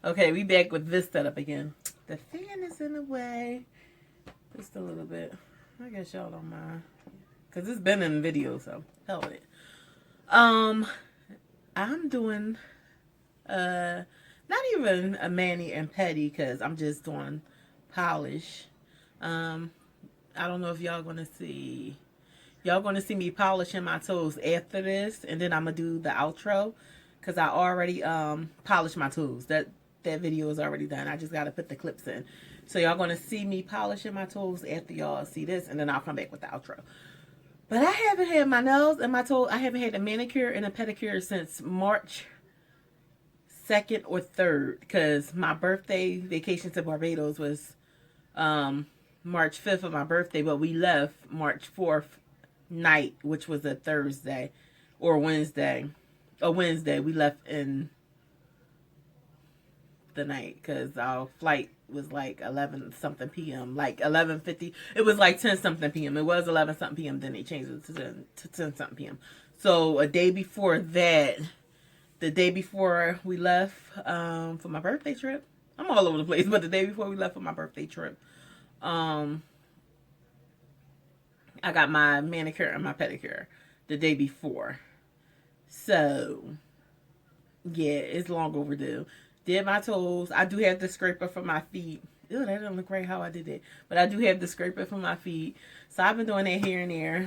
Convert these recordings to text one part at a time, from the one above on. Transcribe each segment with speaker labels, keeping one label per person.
Speaker 1: Okay, we back with this setup again. The fan is in the way. Just a little bit. I guess y'all don't mind. Because it's been in the video, so hell with it. I'm doing not even a mani and pedi because I'm just doing polish. I don't know if y'all gonna see me polishing my toes after this, and then I'm gonna do the outro because I already polished my toes. That video is already done. I just gotta put the clips in. So y'all gonna see me polishing my toes after y'all see this, and then I'll come back with the outro. But I haven't had my nails and my toes. I haven't had a manicure and a pedicure since March 2nd or 3rd because my birthday vacation to Barbados was March 5th of my birthday, but we left March 4th night, which was a Thursday or Wednesday. We left in the night because our flight was like 11 something p.m. like 11:50. It was like 10 something p.m. It was 11 something p.m. Then they changed it to 10 something p.m. So a day before that, the day before we left for my birthday trip, I'm all over the place, but the day before we left for my birthday trip, I got my manicure and my pedicure the day before. So yeah, it's long overdue. Did my toes. I do have the scraper for my feet. Ew, that didn't look right how I did it. But I do have the scraper for my feet. So I've been doing that here and there.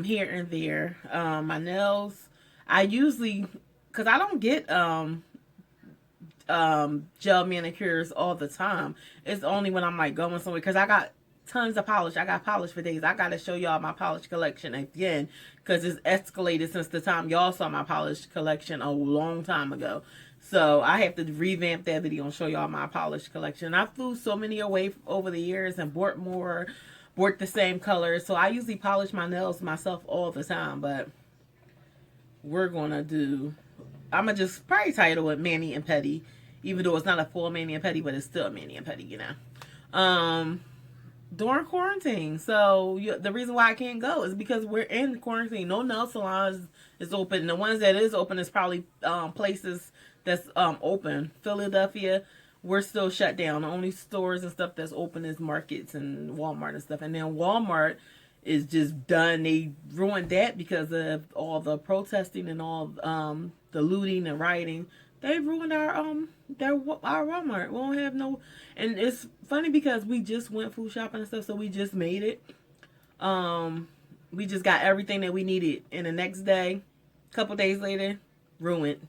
Speaker 1: Here and there. My nails. I usually, because I don't get gel manicures all the time. It's only when I'm like going somewhere. Because I got tons of polish. I got polish for days. I got to show y'all my polish collection again. Because it's escalated since the time y'all saw my polish collection a long time ago. So I have to revamp that video and show y'all my polish collection. I threw so many away over the years and bought more, bought the same colors. So I usually polish my nails myself all the time. But we're going to do, I'm going to just probably title it Mani and Pedi. Even though it's not a full Mani and Pedi, but it's still a Mani and Pedi, you know. During quarantine. So the reason why I can't go is because we're in quarantine. No nail salons is open. The ones that is open is probably places that's open. Philadelphia, we're still shut down. The only stores and stuff that's open is markets and Walmart and stuff. And then Walmart is just done. They ruined that because of all the protesting and all the looting and rioting. They ruined our Walmart. We don't have no, and it's funny because we just went food shopping and stuff, so we just made it. We just got everything that we needed, and the next day, a couple days later, ruined,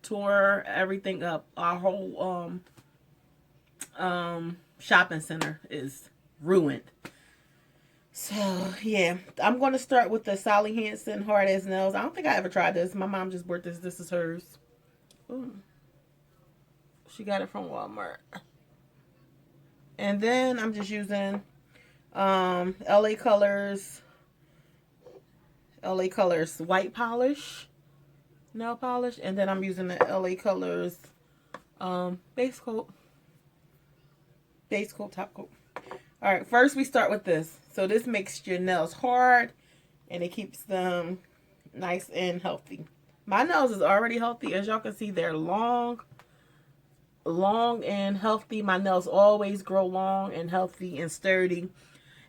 Speaker 1: tore everything up. Our whole shopping center is ruined. So, yeah, I'm going to start with the Sally Hansen Hard As Nails. I don't think I ever tried this. My mom just bought this. This is hers. Ooh. She got it from Walmart. And then I'm just using LA Colors white polish, nail polish. And then I'm using the LA Colors base coat, top coat. All right, first we start with this. So this makes your nails hard and it keeps them nice and healthy. My nails is already healthy. As y'all can see, they're long and healthy. My nails always grow long and healthy and sturdy.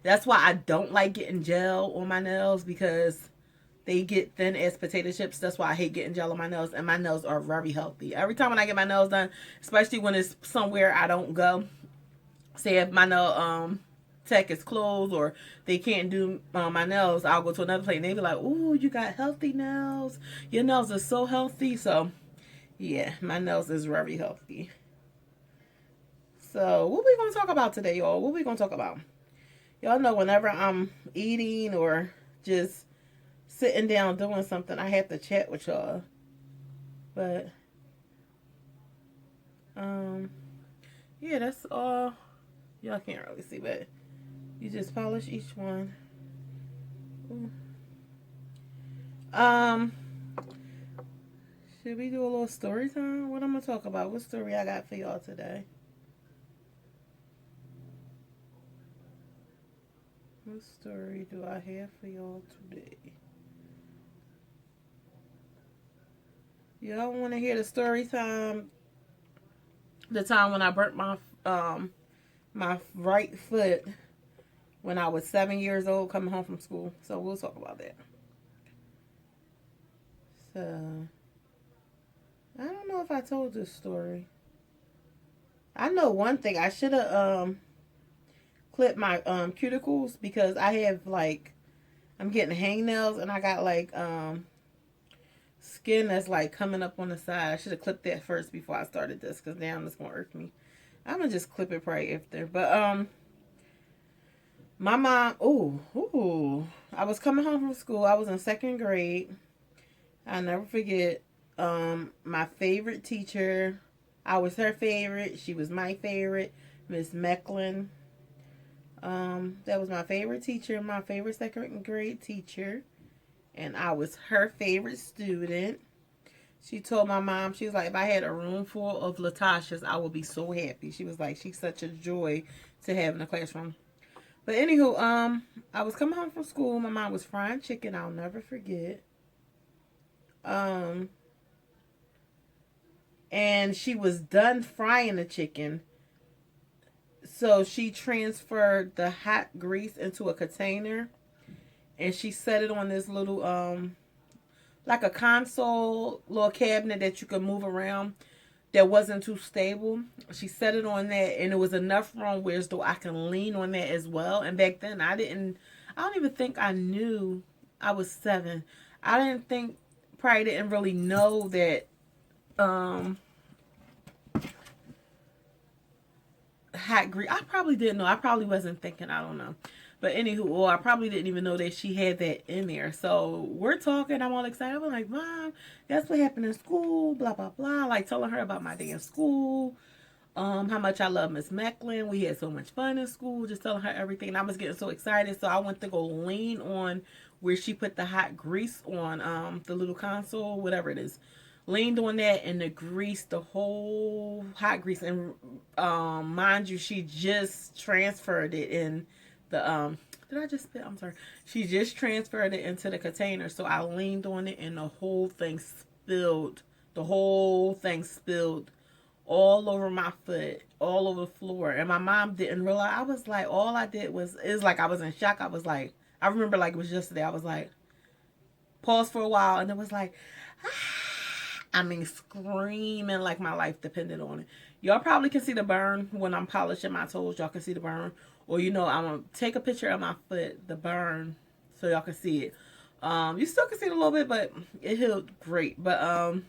Speaker 1: That's why I don't like getting gel on my nails because they get thin as potato chips. That's why I hate getting gel on my nails. And my nails are very healthy. Every time when I get my nails done, especially when it's somewhere I don't go, say if my nail tech is closed or they can't do my nails, I'll go to another place and they be like, "Ooh, you got healthy nails. Your nails are so healthy." So yeah, my nails is very healthy. So what we gonna talk about today, y'all? What we gonna talk about? Y'all know whenever I'm eating or just sitting down doing something, I have to chat with y'all. But yeah, that's all. Y'all can't really see, but you just polish each one. Ooh. Should we do a little story time? What I'm gonna talk about? What story I got for y'all today? What story do I have for y'all today? Y'all want to hear the story time the time when I burnt my right foot when I was 7 years old coming home from school. So we'll talk about that. So I don't know if I told this story. I know one thing. I should have clipped my cuticles because I have like I'm getting hangnails and I got like skin that's like coming up on the side. I should have clipped that first before I started this because now it's gonna irk me. I'm gonna just clip it probably after. But my mom, I was coming home from school. I was in 2nd grade. I'll never forget. My favorite teacher. I was her favorite. She was my favorite. Miss Mecklin. That was my favorite teacher, my favorite 2nd grade teacher. And I was her favorite student. She told my mom, she was like, if I had a room full of Latashas, I would be so happy. She was like, she's such a joy to have in the classroom. But anywho, I was coming home from school. My mom was frying chicken. I'll never forget. And she was done frying the chicken. So she transferred the hot grease into a container. And she set it on this little, like a console, little cabinet that you could move around that wasn't too stable. She set it on that, and it was enough room where as though I can lean on that as well. And back then, I don't even think I knew. I was 7. I probably didn't really know that, hot grease. I probably didn't know. I probably wasn't thinking. I don't know. But anywho, I probably didn't even know that she had that in there. So we're talking. I'm all excited. I'm like, Mom, that's what happened in school. Blah, blah, blah. Like telling her about my day in school. How much I love Miss Mecklin. We had so much fun in school. Just telling her everything. And I was getting so excited. So I went to go lean on where she put the hot grease on the little console, whatever it is. Leaned on that and the grease, the whole hot grease. And mind you, she just transferred it in the did I just spit? I'm sorry. She just transferred it into the container, so I leaned on it and the whole thing spilled. The whole thing spilled all over my foot, all over the floor. And my mom didn't realize. I was like, all I did was, it's like I was in shock. I was like, I remember like it was yesterday. I was like, paused for a while, and it was like, I mean, screaming like my life depended on it. Y'all probably can see the burn when I'm polishing my toes. Y'all can see the burn. Or, you know, I'm going to take a picture of my foot, the burn, so y'all can see it. You still can see it a little bit, but it healed great. But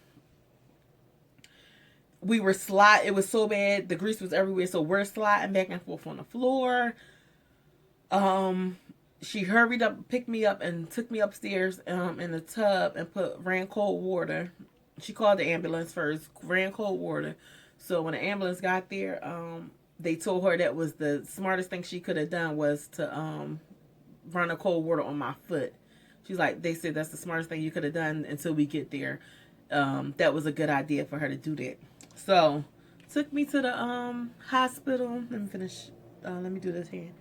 Speaker 1: we were sliding. It was so bad. The grease was everywhere. So we're sliding back and forth on the floor. She hurried up, picked me up, and took me upstairs in the tub and ran cold water. She called the ambulance first, ran cold water. So when the ambulance got there, they told her that was the smartest thing she could have done was to run a cold water on my foot. She's like, they said that's the smartest thing you could have done until we get there. That was a good idea for her to do that. So took me to the hospital. Let me finish. Let me do this hand.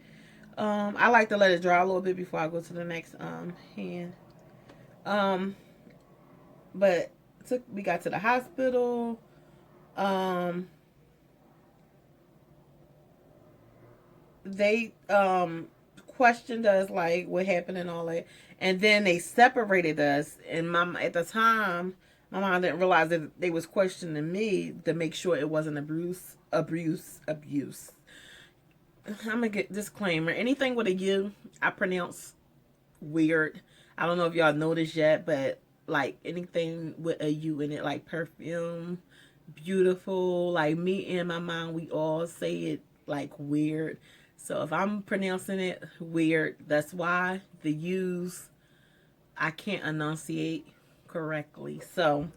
Speaker 1: I like to let it dry a little bit before I go to the next hand. But we got to the hospital. They questioned us like what happened and all that, and then they separated us. And at the time, my mom didn't realize that they was questioning me to make sure it wasn't abuse. I'm gonna get disclaimer. Anything with a U, I pronounce weird. I don't know if y'all noticed yet, but like anything with a U in it, like perfume, beautiful, like me and my mom, we all say it like weird. So if I'm pronouncing it weird, that's why. The U's I can't enunciate correctly. So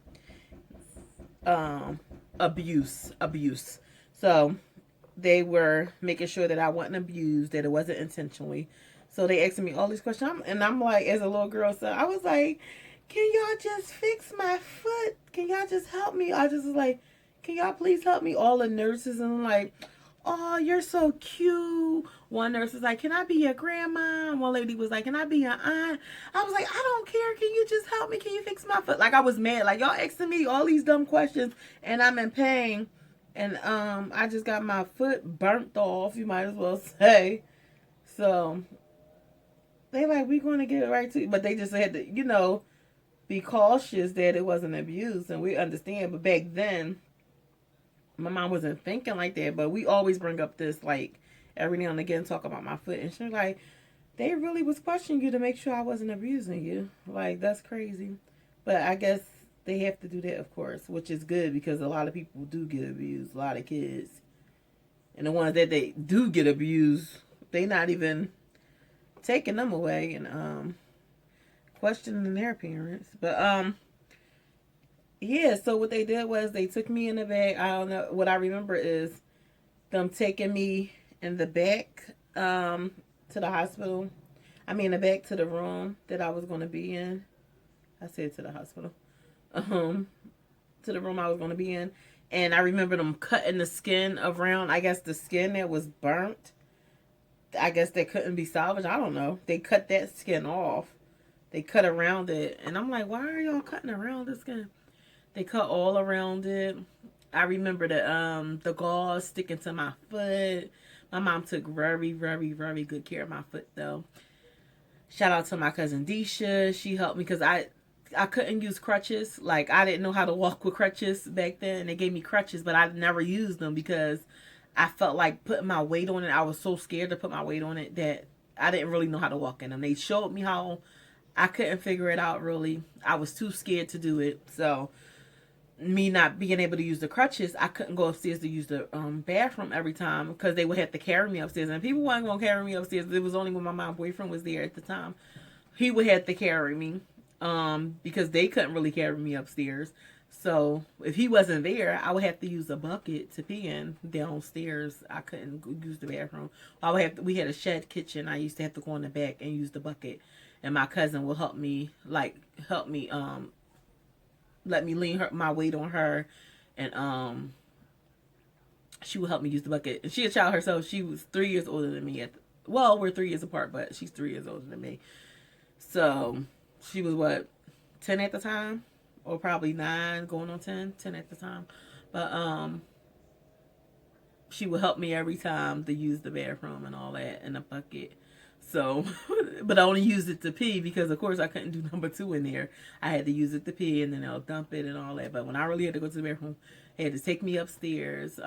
Speaker 1: abuse. So they were making sure that I wasn't abused, that it wasn't intentionally. So they asked me all these questions, and I'm like, as a little girl, so I was like, can y'all just fix my foot? Can y'all just help me? I just was like, can y'all please help me? All the nurses, and I'm like, oh, you're so cute. One nurse was like, can I be your grandma? One lady was like, can I be your aunt? I was like, I don't care. Can you just help me? Can you fix my foot? Like, I was mad. Like, y'all asking me all these dumb questions, and I'm in pain. And I just got my foot burnt off, you might as well say. So they like, we going to get it right to you. But they just had to, you know, be cautious that it wasn't abused. And we understand. But back then, my mom wasn't thinking like that. But we always bring up this, like, every now and again, talk about my foot. And she's like, they really was questioning you to make sure I wasn't abusing you. Like, that's crazy. But I guess they have to do that, of course, which is good because a lot of people do get abused, a lot of kids. And the ones that they do get abused, they not even taking them away and questioning their parents. But yeah, so what they did was they took me in the back. I don't know, what I remember is them taking me in the back to the hospital. I mean, the back to the room that I was going to be in. I said to the hospital. To the room I was going to be in. And I remember them cutting the skin around, I guess the skin that was burnt. I guess that couldn't be salvaged. I don't know. They cut that skin off. They cut around it. And I'm like, why are y'all cutting around the skin? They cut all around it. I remember the gauze sticking to my foot. My mom took very, very, very good care of my foot, though. Shout out to my cousin Deisha. She helped me because I couldn't use crutches. Like, I didn't know how to walk with crutches back then. They gave me crutches, but I never used them because I felt like putting my weight on it. I was so scared to put my weight on it that I didn't really know how to walk in them. They showed me how. I couldn't figure it out, really. I was too scared to do it. So, me not being able to use the crutches, I couldn't go upstairs to use the bathroom every time because they would have to carry me upstairs. And people weren't going to carry me upstairs. It was only when my mom's boyfriend was there at the time. He would have to carry me because they couldn't really carry me upstairs. So if he wasn't there, I would have to use a bucket to pee in downstairs. I couldn't use the bathroom. We had a shed kitchen. I used to have to go in the back and use the bucket. And my cousin would help me let me lean my weight on her, and she would help me use the bucket. And she a child herself. She was 3 years older than me. Well, we're 3 years apart, but she's 3 years older than me. So she was what, 10 at the time, or probably 9, going on 10 at the time. But she would help me every time to use the bathroom and all that in the bucket. So, but I only used it to pee because, of course, I couldn't do number 2 in there. I had to use it to pee, and then they'll dump it and all that. But when I really had to go to the bathroom, they had to take me upstairs.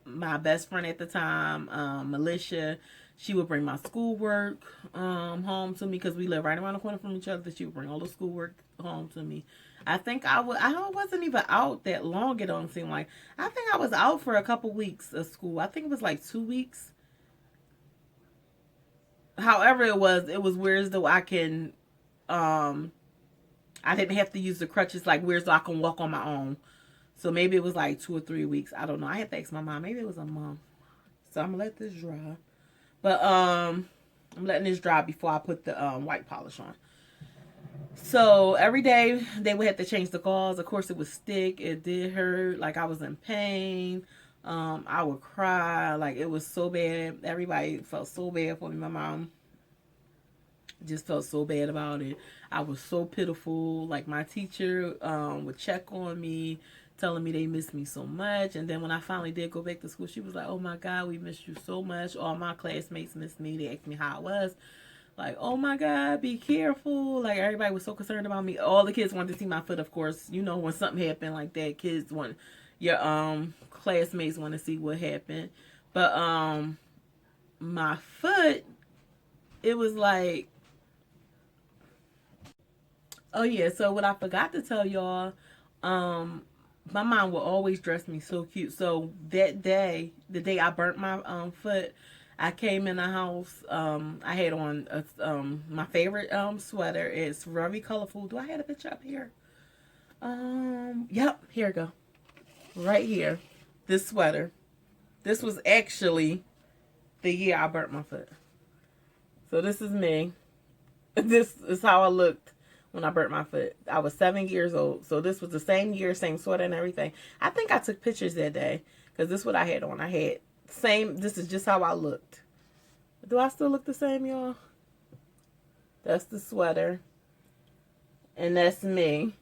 Speaker 1: My best friend at the time, Militia, she would bring my schoolwork home to me because we live right around the corner from each other. She would bring all the schoolwork home to me. I think I wasn't even out that long, it don't seem like. I think I was out for a couple weeks of school. I think it was like 2 weeks. However it was weird as though I can, I didn't have to use the crutches, like weird as though I can walk on my own. So maybe it was like 2 or 3 weeks. I don't know. I had to ask my mom. Maybe it was a month. So I'm gonna let this dry. But I'm letting this dry before I put the white polish on. So every day they would have to change the gauze. Of course it would stick. It did hurt. Like I was in pain. I would cry. Like it was so bad. Everybody felt so bad for me. My mom just felt so bad about it. I was so pitiful. Like my teacher would check on me, telling me they missed me so much. And then when I finally did go back to school, she was like, oh my God, we missed you so much. All my classmates missed me. They asked me how I was. Like, oh my God, be careful. Like everybody was so concerned about me. All the kids wanted to see my foot, of course. You know, when something happened like that, kids want, your classmates want to see what happened. But my foot, it was like, oh yeah, so what I forgot to tell y'all, my mom would always dress me so cute. So that day, the day I burnt my foot, I came in the house. I had on my favorite sweater. It's very colorful. Do I have a picture up here? Yep, here we go. Right here. This sweater. This was actually the year I burnt my foot. So this is me. This is how I looked when I burnt my foot. I was 7 years old. So this was the same year, same sweater and everything. I think I took pictures that day because this is what I had on. I had same, this is just how I looked. Do I still look the same, y'all? That's the sweater. And that's me.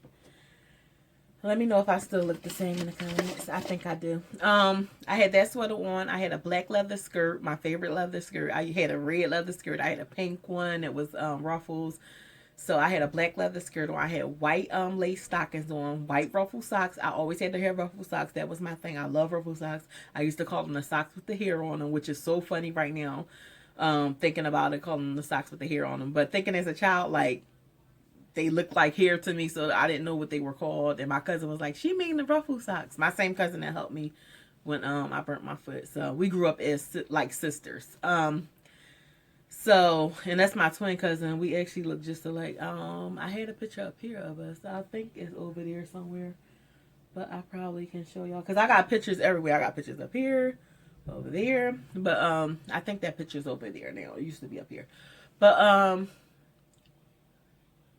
Speaker 1: Let me know if I still look the same in the comments. I think I do. I had that sweater on. I had a black leather skirt, my favorite leather skirt. I had a red leather skirt. I had a pink one that was ruffles. So I had a black leather skirt on. I had white lace stockings on, white ruffle socks. I always had to have ruffle socks. That was my thing. I love ruffle socks. I used to call them the socks with the hair on them, which is so funny right now. Thinking about it, calling them the socks with the hair on them. But thinking as a child, like, they looked like hair to me, so I didn't know what they were called. And my cousin was like, she mean the ruffle socks. My same cousin that helped me when I burnt my foot. So we grew up as like sisters. So, and that's my twin cousin. We actually look just alike. I had a picture up here of us. I think it's over there somewhere, but I probably can show y'all because I got pictures everywhere. I got pictures up here, over there, but I think that picture's over there now. It used to be up here, but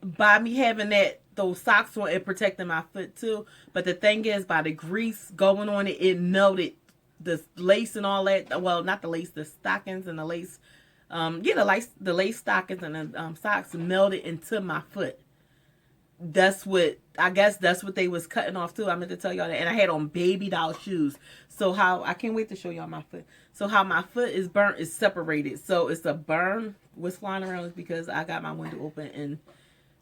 Speaker 1: by me having those socks on, it protected my foot too. But the thing is, by the grease going on it, it melted the lace and all that. Well, not the lace, the stockings and the lace. The lace stockings and the socks melted into my foot. I guess that's what they was cutting off too. I meant to tell y'all that. And I had on baby doll shoes. So I can't wait to show y'all my foot. So how my foot is burnt is separated. So it's a burn. What's flying around is because I got my window open and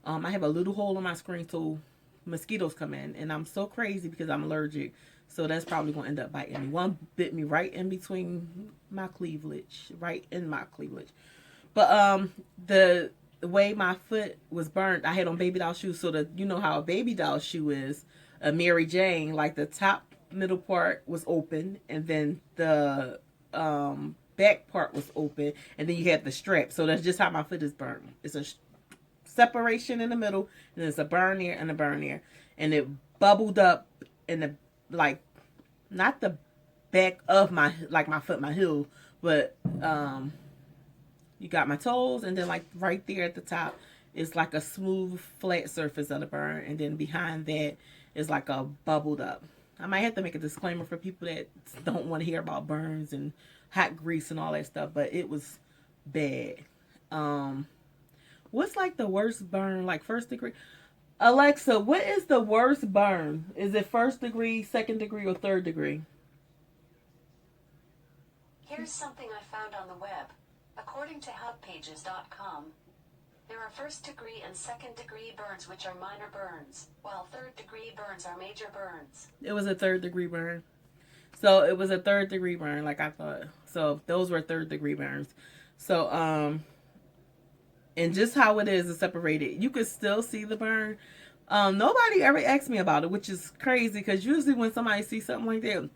Speaker 1: I have a little hole on my screen so mosquitoes come in. And I'm so crazy because I'm allergic. So that's probably going to end up biting me. One bit me right in between my cleavage. Right in my cleavage. But the way my foot was burnt, I had on baby doll shoes. So you know how a baby doll shoe is, a Mary Jane, like the top middle part was open. And then the back part was open. And then you have the strap. So that's just how my foot is burnt. It's a separation in the middle. And there's a burn there and a burn there. And it bubbled up in the, like, not the back of my, like my foot, my heel, but you got my toes, and then like right there at the top is like a smooth flat surface of the burn, and then behind that is like a bubbled up. I might have to make a disclaimer for people that don't want to hear about burns and hot grease and all that stuff, but it was bad. What's like the worst burn, like first degree? Alexa, what is the worst burn? Is it first degree, second degree, or third degree?
Speaker 2: Here's something I found on the web. According to hubpages.com, there are first degree and second degree burns, which are minor burns, while third degree burns are major burns.
Speaker 1: It was a third degree burn. So it was a third degree burn, like I thought. So those were third degree burns. So, and just how it is separated, you could still see the burn. Nobody ever asked me about it, which is crazy because usually when somebody sees something like that,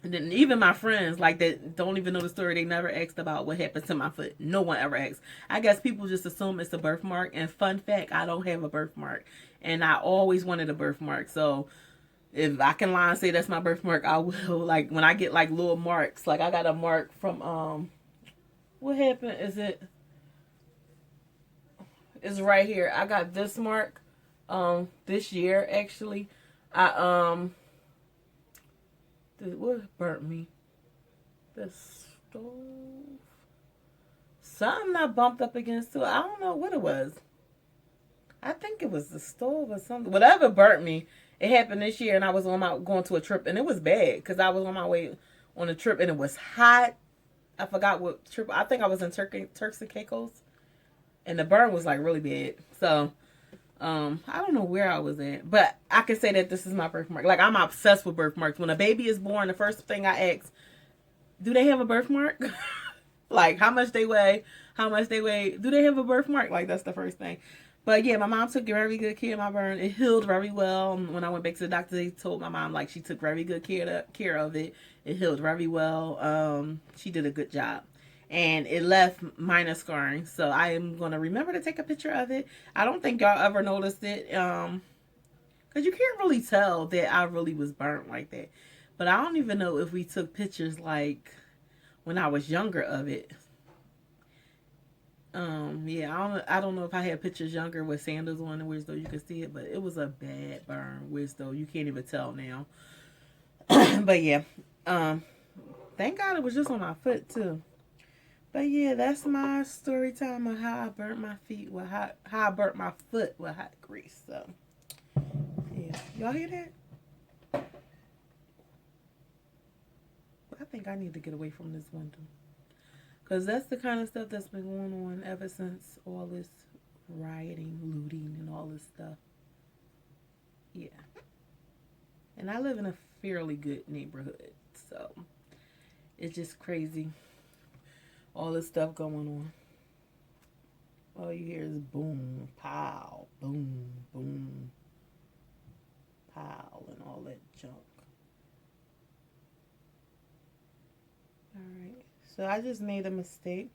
Speaker 1: and then even my friends like that don't even know the story, they never asked about what happened to my foot. No one ever asked. I guess people just assume it's a birthmark. And fun fact, I don't have a birthmark, and I always wanted a birthmark. So if I can lie and say that's my birthmark, I will. Like when I get like little marks, like I got a mark from what happened? It's right here. I got this mark this year actually. What burnt me? The stove. Something I bumped up against too. I don't know what it was. I think it was the stove or something. Whatever burnt me, it happened this year, and I was going to a trip, and it was bad because I was on my way on a trip, and it was hot. I forgot what trip. I think I was in Turks and Caicos, and the burn was like really bad. So I don't know where I was at, but I can say that this is my birthmark. Like, I'm obsessed with birthmarks. When a baby is born, the first thing I ask, do they have a birthmark? Like, how much they weigh? Do they have a birthmark? Like, that's the first thing. But yeah, my mom took very good care of my burn. It healed very well. When I went back to the doctor, they told my mom, like, she took very good care of it. It healed very well. She did a good job. And it left minor scarring. So I am going to remember to take a picture of it. I don't think y'all ever noticed it. Because you can't really tell that I really was burnt like that. But I don't even know if we took pictures like when I was younger of it. Yeah, I don't know if I had pictures younger with sandals on, where though you could see it. But it was a bad burn, where though you can't even tell now. But yeah. Thank God it was just on my foot too. But yeah, that's my story time of how I burnt my feet with how I burnt my foot with hot grease. So yeah, y'all hear that? think I need to get away from this window. Because that's the kind of stuff that's been going on ever since all this rioting, looting, and all this stuff. Yeah. And I live in a fairly good neighborhood. So, it's just crazy. All this stuff going on. All you hear is boom, pow, boom, boom, pow, and all that junk. Alright. So I just made a mistake.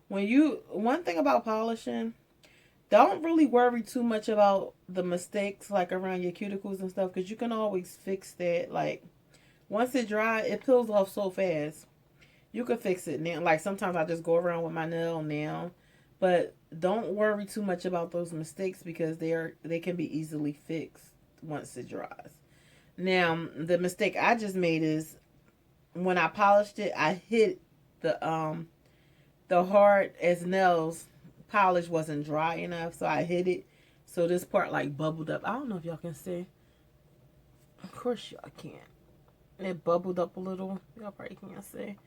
Speaker 1: One thing about polishing, don't really worry too much about the mistakes like around your cuticles and stuff, because you can always fix that. Like, once it dries, it peels off so fast. You can fix it now. Like, sometimes I just go around with my nail now. But don't worry too much about those mistakes, because they can be easily fixed once it dries. Now, the mistake I just made is when I polished it, I hit the hard as nails polish wasn't dry enough, so I hit it. So this part like bubbled up. I don't know if y'all can see. Of course y'all can't. It bubbled up a little. Y'all probably can't see.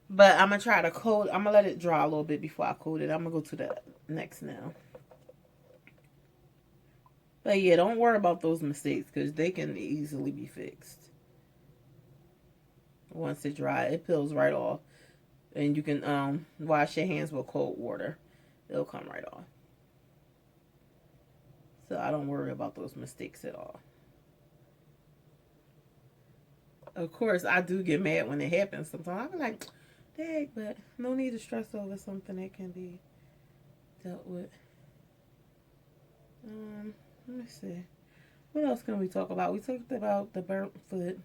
Speaker 1: But I'm going to try to coat. I'm going to let it dry a little bit before I coat it. I'm going to go to the next nail. But yeah, don't worry about those mistakes, because they can easily be fixed. Once it dries, it peels right off. And you can wash your hands with cold water. It'll come right off. So I don't worry about those mistakes at all. Of course, I do get mad when it happens sometimes. I'll be like, dang, but no need to stress over something that can be dealt with. Let me see. What else can we talk about? We talked about the burnt foot.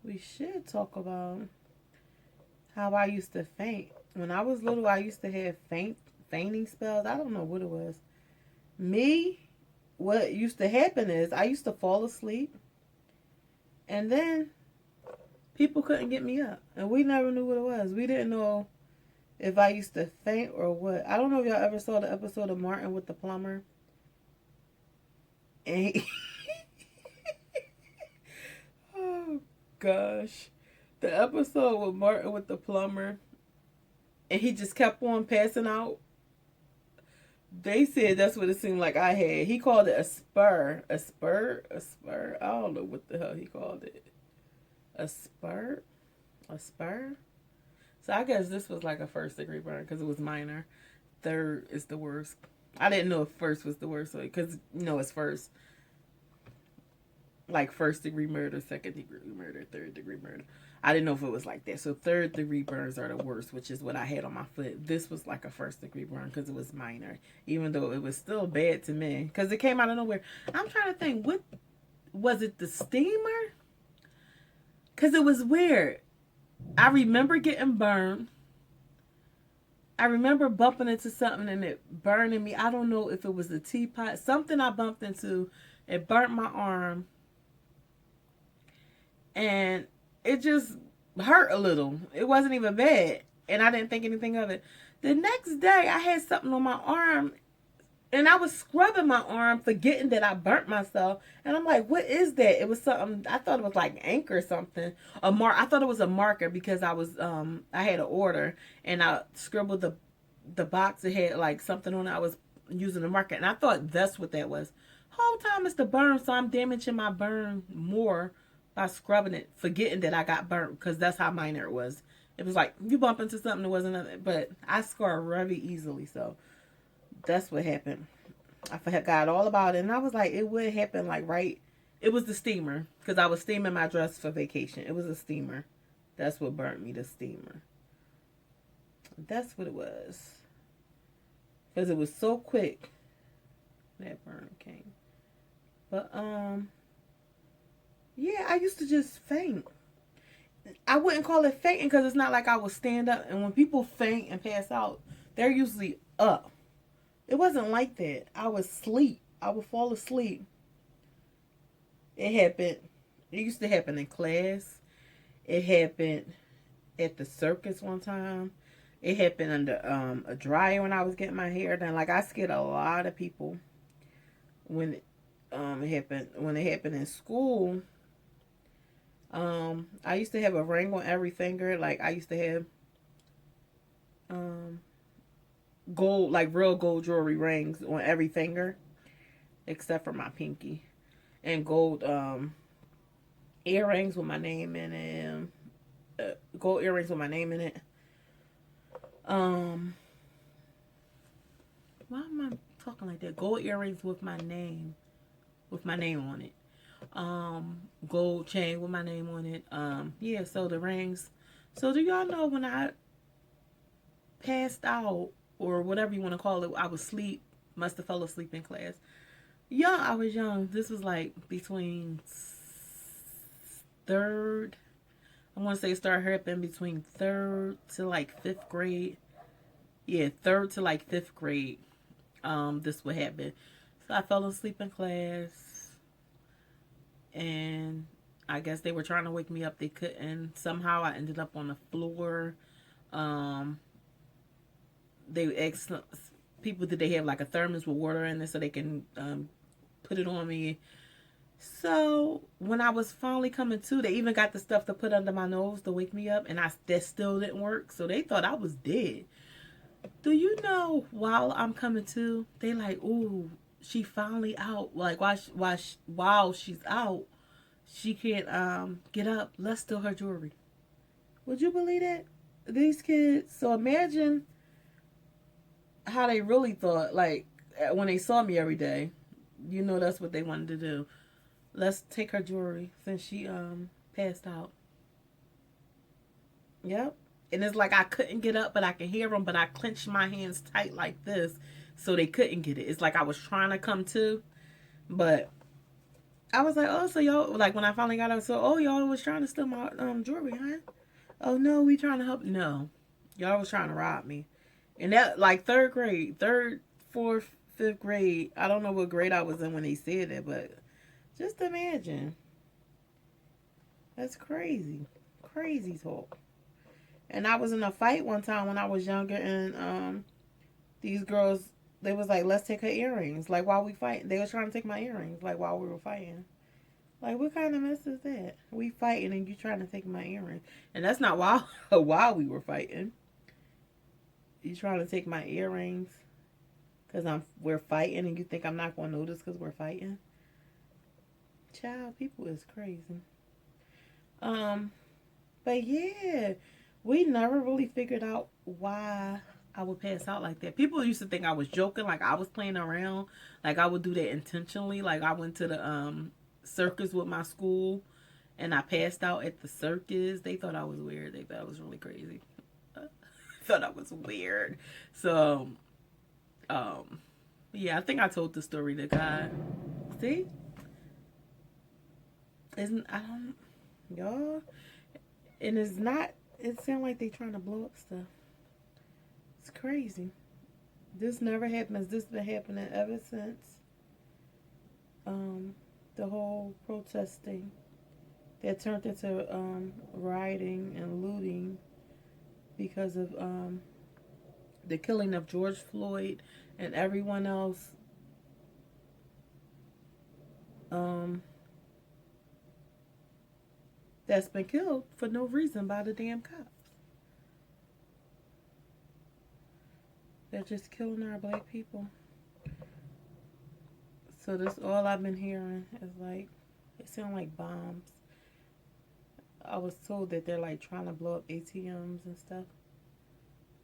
Speaker 1: We should talk about how I used to faint. When I was little, I used to have fainting spells. I don't know what it was. What used to happen is I used to fall asleep, and then people couldn't get me up, and we never knew what it was. We didn't know if I used to faint or what. I don't know if y'all ever saw the episode of Martin with the plumber. And oh gosh, the episode with Martin with the plumber, and he just kept on passing out. They said that's what it seemed like I had. He called it a spur. A spur? A spur? I don't know what the hell he called it. A spur? A spur? So I guess this was like a first degree burn because it was minor. Third is the worst. I didn't know if first was the worst, because, it's first. Like first degree murder, second degree murder, third degree murder. I didn't know if it was like that. So third degree burns are the worst, which is what I had on my foot. This was like a first degree burn because it was minor, even though it was still bad to me because it came out of nowhere. I'm trying to think, what was it, the steamer? Because it was weird. I remember getting burned. I remember bumping into something and it burning me. I don't know if it was the teapot. Something I bumped into. It burnt my arm. And it just hurt a little. It wasn't even bad. And I didn't think anything of it. The next day, I had something on my arm. And I was scrubbing my arm, forgetting that I burnt myself. And I'm like, what is that? It was something, I thought it was like ink or something. I thought it was a marker because I had an order. And I scribbled the box. It had like something on it. I was using a marker. And I thought that's what that was. Whole time it's the burn. So I'm damaging my burn more by scrubbing it, forgetting that I got burnt, because that's how minor it was. It was like, you bump into something that wasn't nothing, but I scar very easily, so that's what happened. I forgot all about it, and I was like, it would happen like it was the steamer, because I was steaming my dress for vacation. It was a steamer. That's what burnt me, the steamer. That's what it was. Because it was so quick, that burn came. But, yeah, I used to just faint. I wouldn't call it fainting because it's not like I would stand up. And when people faint and pass out, they're usually up. It wasn't like that. I would sleep. I would fall asleep. It happened. It used to happen in class. It happened at the circus one time. It happened under a dryer when I was getting my hair done. Like I scared a lot of people when it happened in school. I used to have a ring on every finger. Like I used to have um gold, like real gold jewelry rings on every finger except for my pinky, and gold earrings with my name in it. Gold earrings with my name in it. Um, why am I talking like that? Gold earrings with my name on it. Gold chain with my name on it. Yeah, so the rings. So do y'all know when I passed out or whatever you want to call it, I was asleep, must have fell asleep in class. Young, I was young. This was like between third, I want to say it started happening between third to like fifth grade. Yeah, third to like fifth grade. This would happen. So I fell asleep in class, and I guess they were trying to wake me up. They couldn't. Somehow I ended up on the floor. They asked people, did they have like a thermos with water in it so they can put it on me. So when I was finally coming to, they even got the stuff to put under my nose to wake me up, and that still didn't work. So they thought I was dead. Do you know, while I'm coming to, they like, ooh, she finally out. Like while she's out, she can't get up. Let's steal her jewelry. Would you believe that? These kids. So imagine how they really thought. Like when they saw me every day, you know that's what they wanted to do. Let's take her jewelry since she passed out. Yep. And it's like I couldn't get up, but I could hear them, but I clenched my hands tight like this so they couldn't get it. It's like I was trying to come to, but I was like, oh, so y'all, like when I finally got up, so, oh, y'all was trying to steal my jewelry, huh? Oh, no, we trying to help. No, y'all was trying to rob me. And that, like third grade, third, fourth, fifth grade, I don't know what grade I was in when they said it, but just imagine. That's crazy. Crazy talk. And I was in a fight one time when I was younger, and these girls, they was like, let's take her earrings. Like, while we fight, they was trying to take my earrings, like, while we were fighting. Like, what kind of mess is that? We fighting and you trying to take my earrings. And that's not while we were fighting. You trying to take my earrings because we're fighting and you think I'm not going to notice because we're fighting? Child, people is crazy. But yeah, we never really figured out why I would pass out like that. People used to think I was joking, like I was playing around, like I would do that intentionally. Like I went to the circus with my school, and I passed out at the circus. They thought I was weird. They thought I was really crazy. Thought I was weird. So, yeah, I think I told the story to God. See, isn't I don't y'all, and it's not. It sounds like they trying to blow up stuff. It's crazy. This never happens. This been happening ever since the whole protesting that turned into rioting and looting because of the killing of George Floyd and everyone else that's been killed for no reason by the damn cops. They're just killing our black people. So that's all I've been hearing is like, it sounds like bombs. I was told that they're like trying to blow up ATMs and stuff.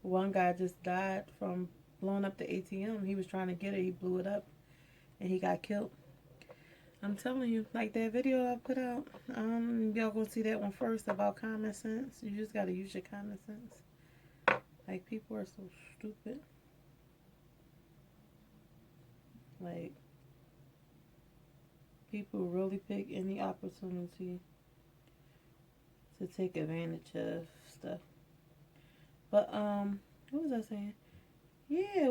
Speaker 1: One guy just died from blowing up the ATM. He was trying to get it. He blew it up and he got killed. I'm telling you, like that video I put out, y'all gonna see that one first about common sense. You just gotta use your common sense. Like, people are so stupid. Like, people really pick any opportunity to take advantage of stuff. But what was I saying? Yeah,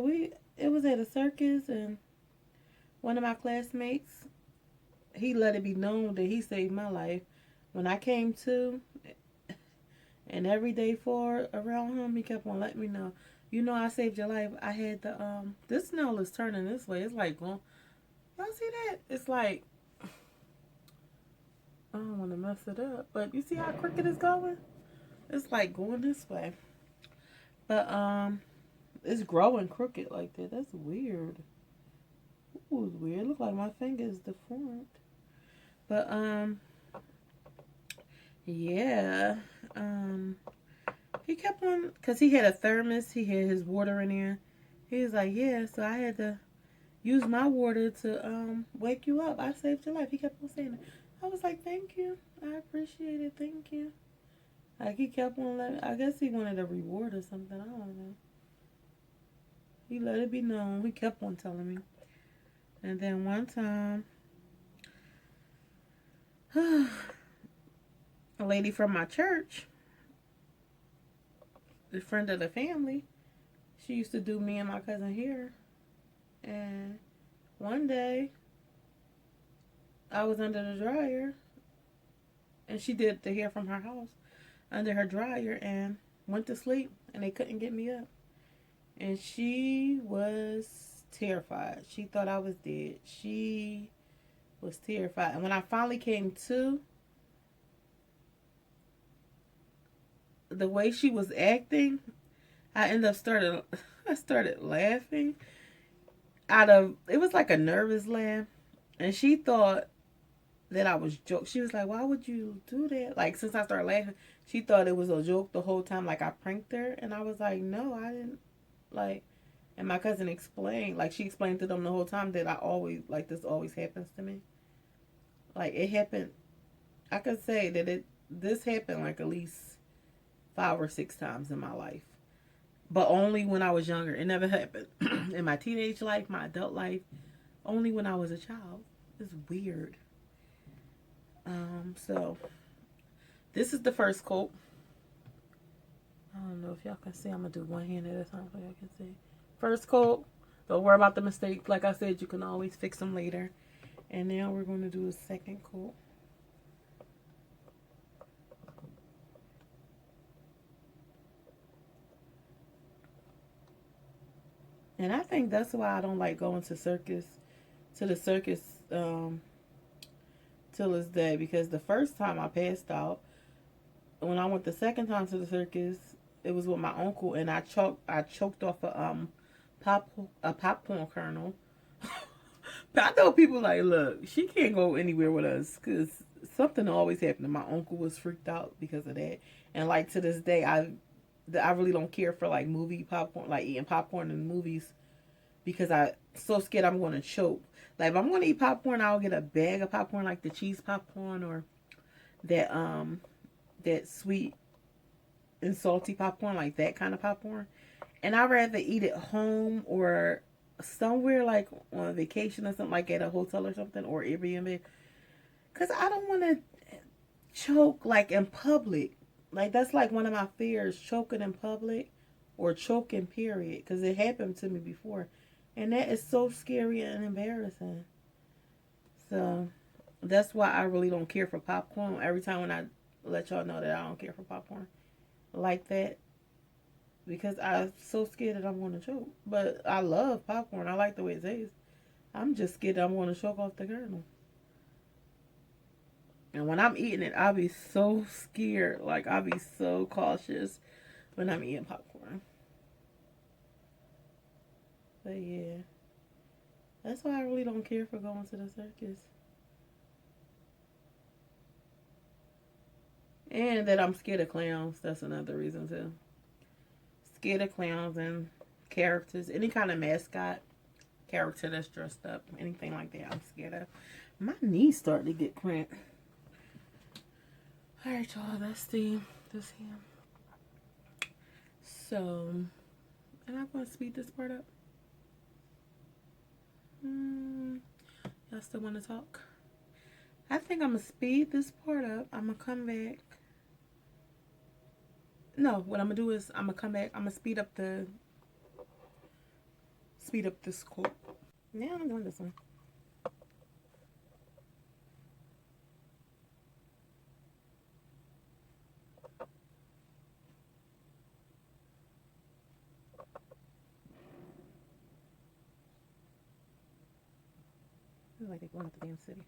Speaker 1: it was at a circus, and one of my classmates, he let it be known that he saved my life when I came to, And every day for around him, he kept on letting me know, you know, I saved your life. I had the, this snail is turning this way. It's like going, y'all see that? It's like, I don't want to mess it up. But you see how crooked it's going? It's like going this way. But, it's growing crooked like that. That's weird. Ooh, it's weird. It looks like my finger is deformed. But, yeah. He kept on, because he had a thermos. He had his water in there. He was like, yeah, so I had to use my water to wake you up. I saved your life. He kept on saying it. I was like, thank you. I appreciate it. Thank you. Like, he kept on letting, I guess he wanted a reward or something. I don't know. He let it be known. He kept on telling me. And then one time, a lady from my church, the friend of the family, she used to do me and my cousin hair. And one day, I was under the dryer, and she did the hair from her house under her dryer and went to sleep, and they couldn't get me up. And she was terrified. She thought I was dead. She was terrified. And when I finally came to, the way she was acting, I started laughing it was like a nervous laugh. And she thought that I was joking. She was like, why would you do that? Like, since I started laughing, she thought it was a joke the whole time, like I pranked her. And I was like, no, I didn't. Like, and my cousin explained, like, she explained to them the whole time that I always, like, this always happens to me. Like, it happened, I could say that this happened like at least 5 or 6 times in my life. But only when I was younger. It never happened in my teenage life, my adult life. Only when I was a child. It's weird. So, this is the first coat. I don't know if y'all can see. I'm going to do one hand at a time so y'all can see. First coat. Don't worry about the mistakes. Like I said, you can always fix them later. And now we're going to do a second coat. And I think that's why I don't like going to the circus till this day. Because the first time I passed out, when I went the second time to the circus, it was with my uncle, and I choked off a popcorn kernel. But I know people like, look, she can't go anywhere with us because something always happened. My uncle was freaked out because of that, and like to this day, I really don't care for like movie popcorn, like eating popcorn in movies, because I'm so scared I'm going to choke. Like if I'm going to eat popcorn, I'll get a bag of popcorn, like the cheese popcorn or that sweet and salty popcorn, like that kind of popcorn. And I'd rather eat it home or somewhere like on a vacation or something, like at a hotel or something, or Airbnb. Because I don't want to choke like in public. Like that's like one of my fears, choking in public or choking period. Because it happened to me before. And that is so scary and embarrassing. So that's why I really don't care for popcorn. Every time when I let y'all know that I don't care for popcorn like that, because I'm so scared that I'm going to choke. But I love popcorn. I like the way it tastes. I'm just scared that I'm going to choke off the kernel. And when I'm eating it, I'll be so scared. Like, I'll be so cautious when I'm eating popcorn. But yeah, that's why I really don't care for going to the circus. And that I'm scared of clowns. That's another reason too. Scared of clowns and characters. Any kind of mascot character that's dressed up. Anything like that I'm scared of. My knees starting to get cramped. Alright y'all, that's this here. So, am I going to speed this part up? Y'all still want to talk? I think I'm going to speed this part up. I'm going to come back. No, what I'm going to do is I'm going to come back. I'm going to speed up this quote. Now I'm doing this one. like they're going out the damn city.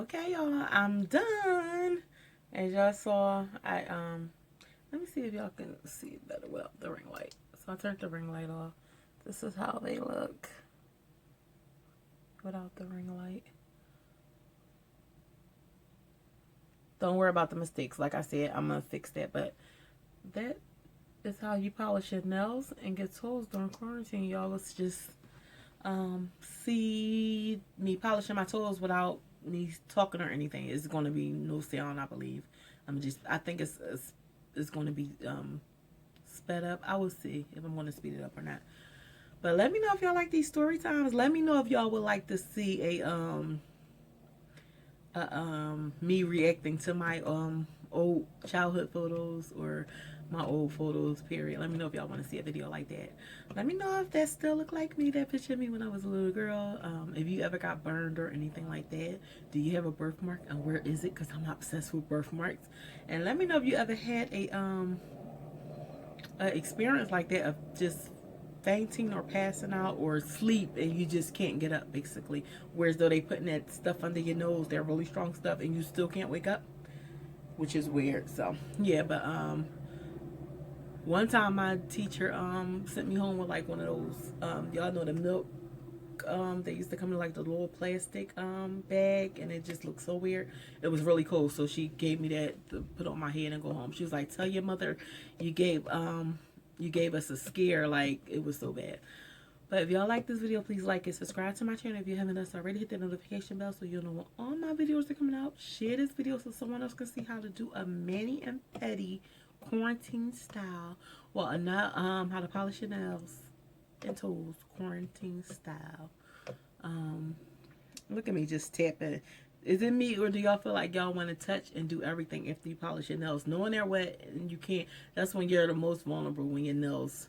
Speaker 1: Okay, y'all, I'm done. As y'all saw, let me see if y'all can see it better without the ring light. So I turned the ring light off. This is how they look without the ring light. Don't worry about the mistakes. Like I said, I'm gonna fix that. But that is how you polish your nails and get tools during quarantine. Y'all, let's just see me polishing my toes without me talking or anything. It's going to be no sound, I believe. I think it's going to be sped up. I will see if I'm going to speed it up or not. But let me know if y'all like these story times. Let me know if y'all would like to see me reacting to my old childhood photos or my old photos, period. Let me know if y'all want to see a video like that. Let me know if that still look like me, that picture of me when I was a little girl. If you ever got burned or anything like that. Do you have a birthmark, and where is it? Because I'm obsessed with birthmarks. And let me know if you ever had a experience like that of just fainting or passing out or sleep and you just can't get up, basically. Whereas though they putting that stuff under your nose, that really strong stuff, and you still can't wake up, which is weird. So yeah, but one time my teacher sent me home with like one of those y'all know the milk they used to come in like the little plastic bag, and it just looked so weird. It was really cool, so she gave me that to put on my head and go home. She was like, tell your mother you gave us a scare, like it was so bad. But if y'all like this video, please like it, subscribe to my channel if you haven't done so already, hit that notification bell so you'll know when all my videos are coming out. Share this video so someone else can see how to do a mani and pedi quarantine style. Well, not how to polish your nails and toes quarantine style. Look at me just tapping. Is it me, or do y'all feel like y'all want to touch and do everything after you polish your nails? Knowing they're wet and you can't, that's when you're the most vulnerable, when your nails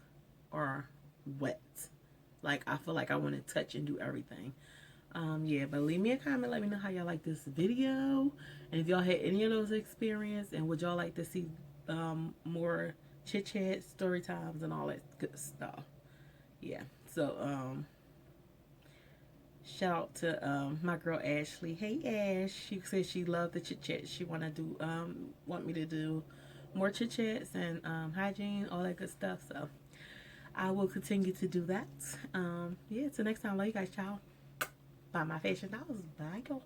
Speaker 1: are wet. Like, I feel like I want to touch and do everything. Yeah, but leave me a comment. Let me know how y'all like this video. And if y'all had any of those experiences, and would y'all like to see more chit-chat, story times, and all that good stuff. Yeah, so shout out to my girl Ashley. Hey Ash, she said she loved the chit-chat. She want me to do more chit-chats and hygiene, all that good stuff. So I will continue to do that. Yeah, till next time, love you guys. Ciao. Buy my fashion dolls. Bye, y'all.